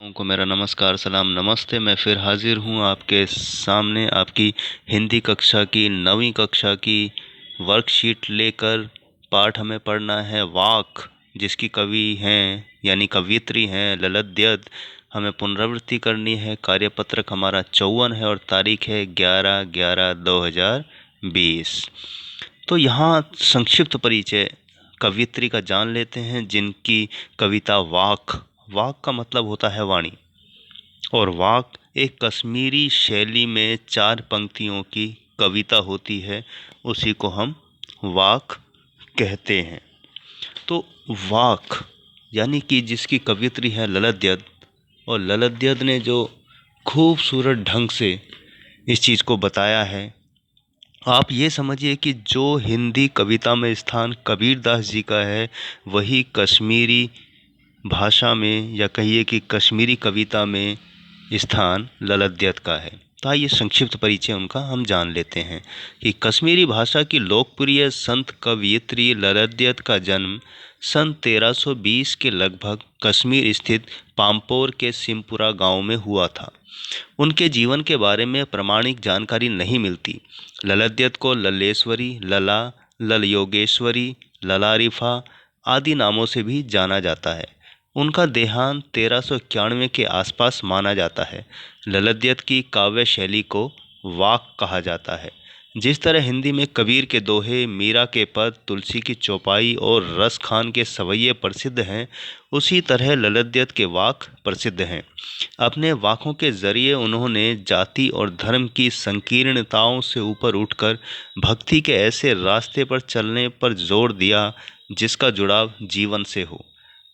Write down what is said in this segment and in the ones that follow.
को मेरा नमस्कार, सलाम, नमस्ते। मैं फिर हाजिर हूँ आपके सामने आपकी हिंदी कक्षा की 9वीं कक्षा की वर्कशीट लेकर। पाठ हमें पढ़ना है वाक, जिसकी कवि हैं यानी कवयित्री हैं ललद्यद। हमें पुनरावृत्ति करनी है। कार्यपत्रक हमारा 54 है और तारीख है 11/11/2020। तो यहाँ संक्षिप्त परिचय कवयित्री का जान लेते हैं, जिनकी कविता वाक, वाक का मतलब होता है वाणी, और वाक एक कश्मीरी शैली में 4 पंक्तियों की कविता होती है, उसी को हम वाक कहते हैं। तो वाक यानी कि जिसकी कवयित्री है ललद्यद, और ललद्यद ने जो खूबसूरत ढंग से इस चीज़ को बताया है। आप ये समझिए कि जो हिंदी कविता में स्थान कबीरदास जी का है, वही कश्मीरी भाषा में या कहिए कि कश्मीरी कविता में स्थान ललद्यद का है। तो आइए संक्षिप्त परिचय उनका हम जान लेते हैं कि कश्मीरी भाषा की लोकप्रिय संत कवयित्री ललद्यद का जन्म सन 1320 के लगभग कश्मीर स्थित पाम्पोर के सिमपुरा गांव में हुआ था। उनके जीवन के बारे में प्रामाणिक जानकारी नहीं मिलती। ललद्यद को लल्लेश्वरी, लला, लल योगेश्वरी, ललारिफा आदि नामों से भी जाना जाता है। उनका देहांत 1391 के आसपास माना जाता है। ललद्यद की काव्य शैली को वाक कहा जाता है। जिस तरह हिंदी में कबीर के दोहे, मीरा के पद, तुलसी की चौपाई और रस खान के सवैये प्रसिद्ध हैं, उसी तरह ललद्यद के वाक प्रसिद्ध हैं। अपने वाकों के जरिए उन्होंने जाति और धर्म की संकीर्णताओं से ऊपर उठकर भक्ति के ऐसे रास्ते पर चलने पर जोर दिया जिसका जुड़ाव जीवन से हो।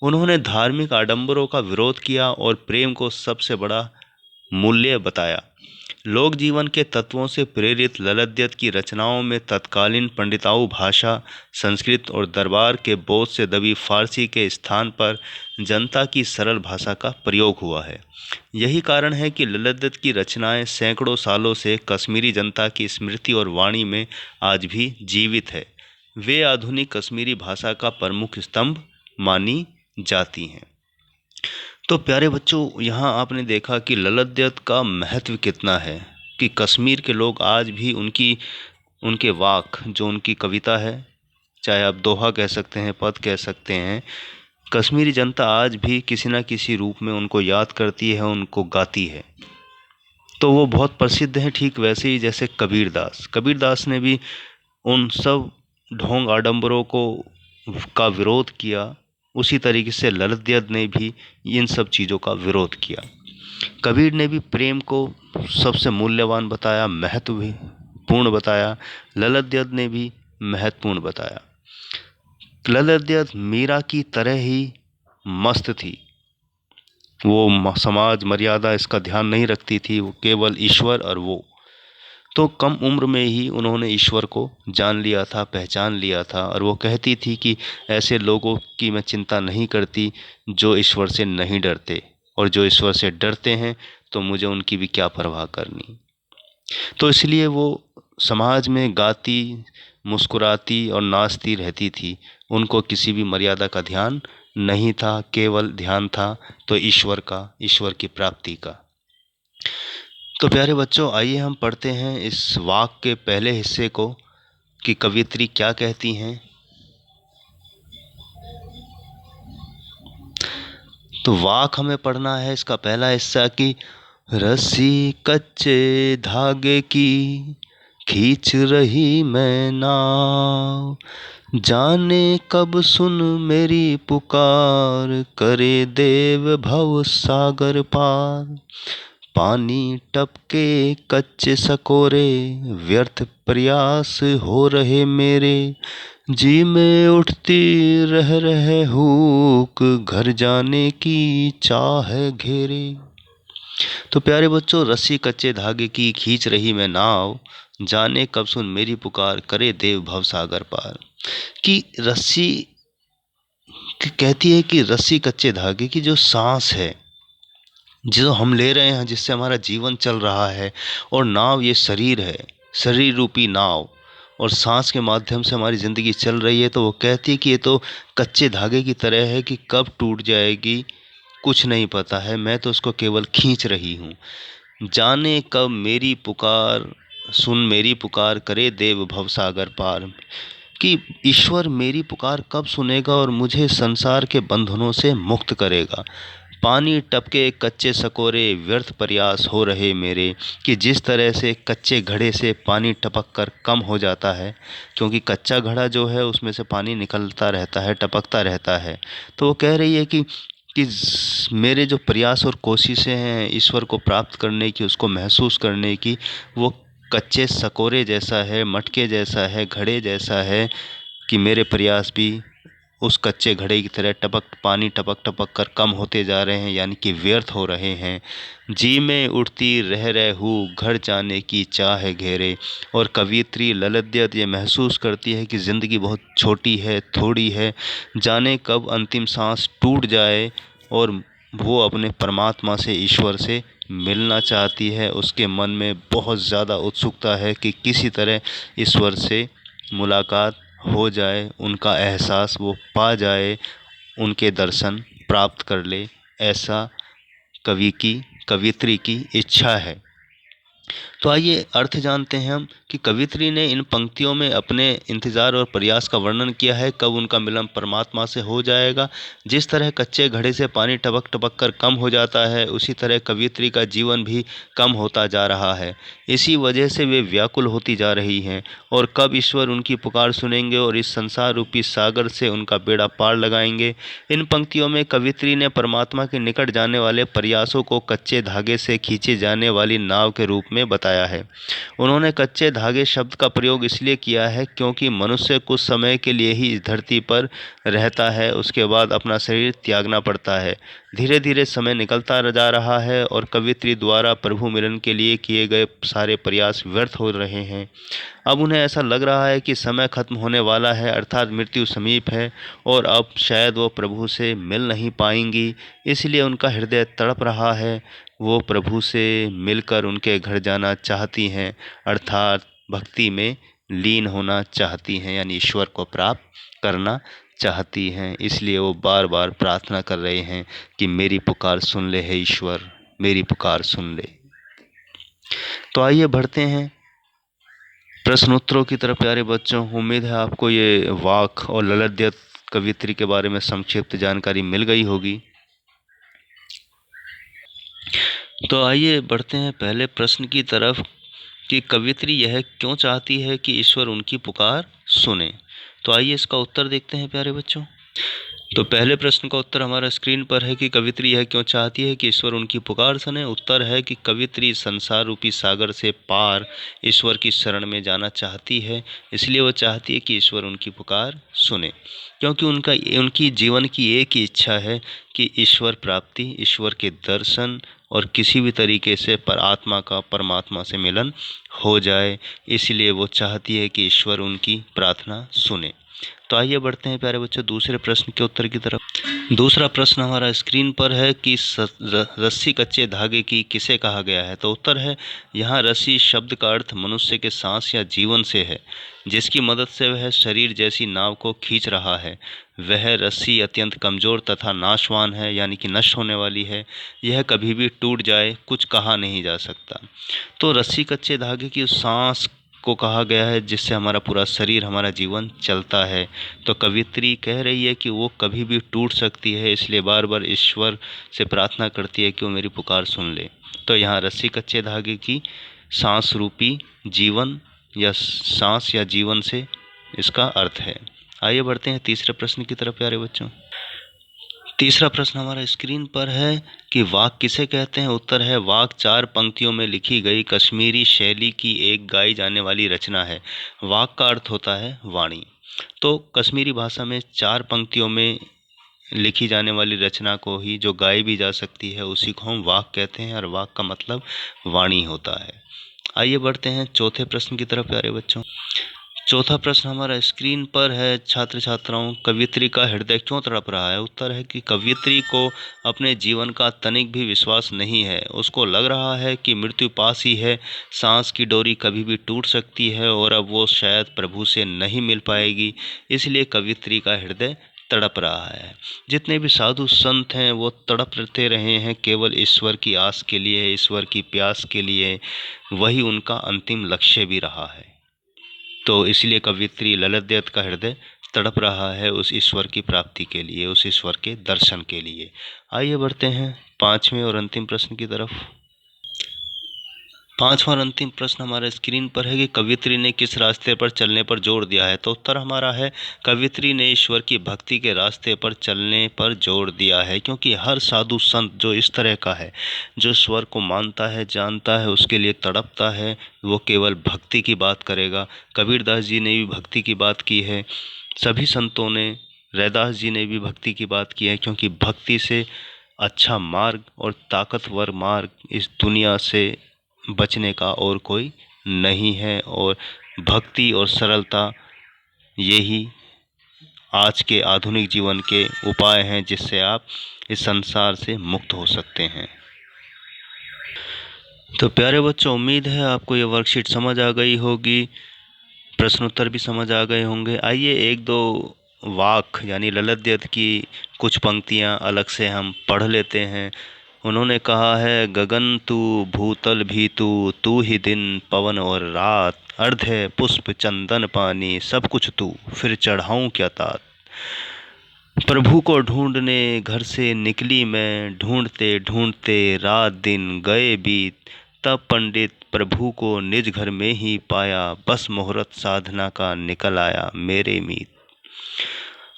उन्होंने धार्मिक आडंबरों का विरोध किया और प्रेम को सबसे बड़ा मूल्य बताया। लोक जीवन के तत्वों से प्रेरित ललद्यद की रचनाओं में तत्कालीन पंडिताऊ भाषा, संस्कृत और दरबार के बोझ से दबी फारसी के स्थान पर जनता की सरल भाषा का प्रयोग हुआ है। यही कारण है कि ललद्यद की रचनाएं सैकड़ों सालों से कश्मीरी जनता की स्मृति और वाणी में आज भी जीवित है। वे आधुनिक कश्मीरी भाषा का प्रमुख स्तंभ मानी जाती हैं। तो प्यारे बच्चों, यहाँ आपने देखा कि ललद्यद का महत्व कितना है, कि कश्मीर के लोग आज भी उनके वाक, जो उनकी कविता है, चाहे आप दोहा कह सकते हैं, पद कह सकते हैं, कश्मीरी जनता आज भी किसी न किसी रूप में उनको याद करती है, उनको गाती है। तो वो बहुत प्रसिद्ध हैं। ठीक वैसे ही जैसे कबीरदास ने भी उन सब ढोंग आडंबरों का विरोध किया, उसी तरीके से ललद्यद ने भी इन सब चीज़ों का विरोध किया। कबीर ने भी प्रेम को सबसे मूल्यवान बताया, महत्वपूर्ण बताया। ललद्यद ने भी महत्वपूर्ण बताया। ललद्यद मीरा की तरह ही मस्त थी। वो समाज मर्यादा इसका ध्यान नहीं रखती थी, वो केवल ईश्वर और वो। तो कम उम्र में ही उन्होंने ईश्वर को जान लिया था, पहचान लिया था, और वो कहती थी कि ऐसे लोगों की मैं चिंता नहीं करती जो ईश्वर से नहीं डरते, और जो ईश्वर से डरते हैं तो मुझे उनकी भी क्या परवाह करनी। तो इसलिए वो समाज में गाती, मुस्कुराती और नाचती रहती थी। उनको किसी भी मर्यादा का ध्यान नहीं था, केवल ध्यान था तो ईश्वर का, ईश्वर की प्राप्ति का। तो प्यारे बच्चों, आइए हम पढ़ते हैं इस वाक के पहले हिस्से को कि कवयित्री क्या कहती हैं। तो वाक हमें पढ़ना है, इसका पहला हिस्सा कि रस्सी कच्चे धागे की खींच रही मैं नाव, जाने कब सुन मेरी पुकार, करे देव भव सागर पार। पानी टपके कच्चे सकोरे, व्यर्थ प्रयास हो रहे मेरे, जी में उठती रह हुक, घर जाने की चाह घेरे। तो प्यारे बच्चों, रस्सी कच्चे धागे की खींच रही मैं नाव, जाने कब सुन मेरी पुकार, करे देव भव सागर पार। कि रस्सी कहती है कि रस्सी कच्चे धागे की जो सांस है, जो हम ले रहे हैं, जिससे हमारा जीवन चल रहा है, और नाव ये शरीर है, शरीर रूपी नाव, और सांस के माध्यम से हमारी ज़िंदगी चल रही है। तो वो कहती है कि ये तो कच्चे धागे की तरह है कि कब टूट जाएगी, कुछ नहीं पता है, मैं तो उसको केवल खींच रही हूँ। जाने कब मेरी पुकार, सुन मेरी पुकार, करे देव भवसागर पार। कि ईश्वर मेरी पुकार कब सुनेगा और मुझे संसार के बंधनों से मुक्त करेगा। पानी टपके कच्चे सकोरे, व्यर्थ प्रयास हो रहे मेरे। कि जिस तरह से कच्चे घड़े से पानी टपक कर कम हो जाता है, क्योंकि कच्चा घड़ा जो है उसमें से पानी निकलता रहता है, टपकता रहता है। तो वो कह रही है कि मेरे जो प्रयास और कोशिशें हैं ईश्वर को प्राप्त करने की, उसको महसूस करने की, वो कच्चे सकोरे जैसा है, मटके जैसा है, घड़े जैसा है। कि मेरे प्रयास भी उस कच्चे घड़े की तरह पानी टपक टपक कर कम होते जा रहे हैं, यानी कि व्यर्थ हो रहे हैं। जी में उठती रह रहूँ, घर जाने की चाह घेरे। और कवियत्री ललद्यत ये महसूस करती है कि ज़िंदगी बहुत छोटी है, थोड़ी है, जाने कब अंतिम सांस टूट जाए। और वो अपने परमात्मा से, ईश्वर से मिलना चाहती है। उसके मन में बहुत ज़्यादा उत्सुकता है कि किसी तरह ईश्वर से मुलाकात हो जाए, उनका एहसास वो पा जाए, उनके दर्शन प्राप्त कर ले। ऐसा कवियत्री की इच्छा है। तो आइए अर्थ जानते हैं हम कि कवियत्री ने इन पंक्तियों में अपने इंतज़ार और प्रयास का वर्णन किया है, कब उनका मिलन परमात्मा से हो जाएगा। जिस तरह कच्चे घड़े से पानी टपक टपक कर कम हो जाता है, उसी तरह कवियत्री का जीवन भी कम होता जा रहा है। इसी वजह से वे व्याकुल होती जा रही हैं। और कब ईश्वर उनकी पुकार सुनेंगे और इस संसार रूपी सागर से उनका बेड़ा पार लगाएंगे। इन पंक्तियों में कवियत्री ने परमात्मा के निकट जाने वाले प्रयासों को कच्चे धागे से खींचे जाने वाली नाव के रूप में बताया है। उन्होंने कच्चे धागे शब्द का प्रयोग इसलिए किया है क्योंकि मनुष्य कुछ समय के लिए ही इस धरती पर रहता है, उसके बाद अपना शरीर त्यागना पड़ता है। धीरे धीरे समय निकलता जा रहा है और कवियत्री द्वारा प्रभु मिलन के लिए किए गए सारे प्रयास व्यर्थ हो रहे हैं। अब उन्हें ऐसा लग रहा है कि समय खत्म होने वाला है, अर्थात मृत्यु समीप है, और अब शायद वो प्रभु से मिल नहीं पाएंगी। इसलिए उनका हृदय तड़प रहा है। वो प्रभु से मिलकर उनके घर जाना चाहती हैं, अर्थात भक्ति में लीन होना चाहती हैं, यानी ईश्वर को प्राप्त करना चाहती हैं। इसलिए वो बार बार प्रार्थना कर रहे हैं कि मेरी पुकार सुन ले हे ईश्वर, मेरी पुकार सुन ले। तो आइए बढ़ते हैं प्रश्नोत्तरों की तरफ प्यारे बच्चों। उम्मीद है आपको ये वाक और ललद्यत कवियत्री के बारे में संक्षिप्त जानकारी मिल गई होगी। तो आइए बढ़ते हैं पहले प्रश्न की तरफ कि कवियत्री यह क्यों चाहती है कि ईश्वर उनकी पुकार सुने। तो आइए इसका उत्तर देखते हैं प्यारे बच्चों। तो पहले प्रश्न का उत्तर हमारा स्क्रीन पर है कि कवियत्री यह क्यों चाहती है कि ईश्वर उनकी पुकार सुने। उत्तर है कि कवियत्री संसार रूपी सागर से पार ईश्वर की शरण में जाना चाहती है, इसलिए वो चाहती है कि ईश्वर उनकी पुकार सुने। क्योंकि उनकी जीवन की एक ही इच्छा है कि ईश्वर प्राप्ति, ईश्वर के दर्शन और किसी भी तरीके से आत्मा का परमात्मा से मिलन हो जाए। इसलिए वो चाहती है कि ईश्वर उनकी प्रार्थना सुने। तो आइए बढ़ते हैं प्यारे बच्चों दूसरे प्रश्न के उत्तर की तरफ। दूसरा प्रश्न हमारा स्क्रीन पर है कि रस्सी कच्चे धागे की किसे कहा गया है। तो उत्तर है, यहाँ रस्सी शब्द का अर्थ मनुष्य के सांस या जीवन से है, जिसकी मदद से वह शरीर जैसी नाव को खींच रहा है। वह रस्सी अत्यंत कमज़ोर तथा नाशवान है, यानी कि नष्ट होने वाली है। यह कभी भी टूट जाए, कुछ कहा नहीं जा सकता। तो रस्सी कच्चे धागे की उस सांस को कहा गया है जिससे हमारा पूरा शरीर, हमारा जीवन चलता है। तो कवियत्री कह रही है कि वो कभी भी टूट सकती है, इसलिए बार बार ईश्वर से प्रार्थना करती है कि वो मेरी पुकार सुन ले। तो यहाँ रस्सी कच्चे धागे की सांस रूपी जीवन या सांस या जीवन से इसका अर्थ है। आइए बढ़ते हैं तीसरे प्रश्न की तरफ प्यारे बच्चों। तीसरा प्रश्न हमारा स्क्रीन पर है कि वाक किसे कहते हैं। उत्तर है, वाक 4 पंक्तियों में लिखी गई कश्मीरी शैली की एक गाई जाने वाली रचना है। वाक का अर्थ होता है वाणी। तो कश्मीरी भाषा में 4 पंक्तियों में लिखी जाने वाली रचना को ही जो गाई भी जा सकती है, उसी को हम वाक कहते हैं, और वाक का मतलब वाणी होता है। आइए बढ़ते हैं चौथे प्रश्न की तरफ प्यारे बच्चों। चौथा प्रश्न हमारा स्क्रीन पर है, छात्र छात्राओं, कवियत्री का हृदय क्यों तड़प रहा है। उत्तर है कि कवियत्री को अपने जीवन का तनिक भी विश्वास नहीं है। उसको लग रहा है कि मृत्यु पास ही है, सांस की डोरी कभी भी टूट सकती है और अब वो शायद प्रभु से नहीं मिल पाएगी। इसलिए कवियत्री का हृदय तड़प रहा है। जितने भी साधु संत हैं वो तड़पते रहे हैं केवल ईश्वर की आस के लिए, ईश्वर की प्यास के लिए। वही उनका अंतिम लक्ष्य भी रहा है। तो इसलिए कवयित्री ललित का हृदय तड़प रहा है उस ईश्वर की प्राप्ति के लिए, उस ईश्वर के दर्शन के लिए। आइए बढ़ते हैं पांचवें और अंतिम प्रश्न की तरफ। पांचवा और अंतिम प्रश्न हमारे स्क्रीन पर है कि कवयित्री ने किस रास्ते पर चलने पर जोर दिया है। तो उत्तर हमारा है कवयित्री ने ईश्वर की भक्ति के रास्ते पर चलने पर जोर दिया है, क्योंकि हर साधु संत जो इस तरह का है, जो ईश्वर को मानता है, जानता है, उसके लिए तड़पता है, वो केवल भक्ति की बात करेगा। कबीरदास जी ने भी भक्ति की बात की है, सभी संतों ने, रैदास जी ने भी भक्ति की बात की है, क्योंकि भक्ति से अच्छा मार्ग और ताकतवर मार्ग इस दुनिया से बचने का और कोई नहीं है। और भक्ति और सरलता यही आज के आधुनिक जीवन के उपाय हैं जिससे आप इस संसार से मुक्त हो सकते हैं। तो प्यारे बच्चों, उम्मीद है आपको ये वर्कशीट समझ आ गई होगी, प्रश्नोत्तर भी समझ आ गए होंगे। आइए एक दो वाक यानी ललित की कुछ पंक्तियाँ अलग से हम पढ़ लेते हैं। उन्होंने कहा है, गगन तू भूतल भी तू ही दिन पवन और रात, अर्ध है पुष्प चंदन पानी, सब कुछ तू, फिर चढ़ाऊं क्या तात। प्रभु को ढूंढने घर से निकली मैं, ढूंढते ढूंढते रात दिन गए बीत, तब पंडित प्रभु को निज घर में ही पाया, बस मुहूर्त साधना का निकल आया मेरे मीत।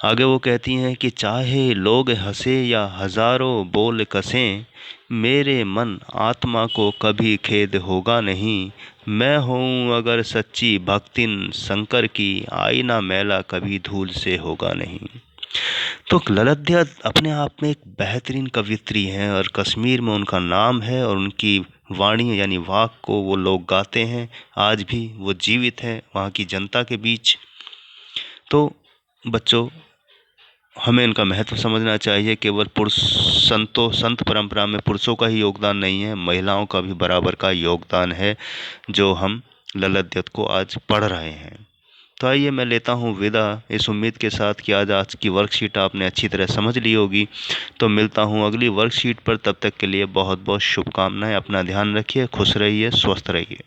आगे वो कहती हैं कि चाहे लोग हंसे या हजारों बोल कसें, मेरे मन आत्मा को कभी खेद होगा नहीं। मैं हूँ अगर सच्ची भक्तिन शंकर की, आईना मैला कभी धूल से होगा नहीं। तो ललित अपने आप में एक बेहतरीन कवयित्री हैं और कश्मीर में उनका नाम है और उनकी वाणी यानी वाक को वो लोग गाते हैं। आज भी वो जीवित है वहाँ की जनता के बीच। तो बच्चों, हमें इनका महत्व समझना चाहिए। केवल संत परंपरा में पुरुषों का ही योगदान नहीं है, महिलाओं का भी बराबर का योगदान है, जो हम ललित को आज पढ़ रहे हैं। तो आइए मैं लेता हूँ विदा, इस उम्मीद के साथ कि आज की वर्कशीट आपने अच्छी तरह समझ ली होगी। तो मिलता हूँ अगली वर्कशीट पर, तब तक के लिए बहुत बहुत शुभकामनाएं। अपना ध्यान रखिए, खुश रहिए, स्वस्थ रहिए।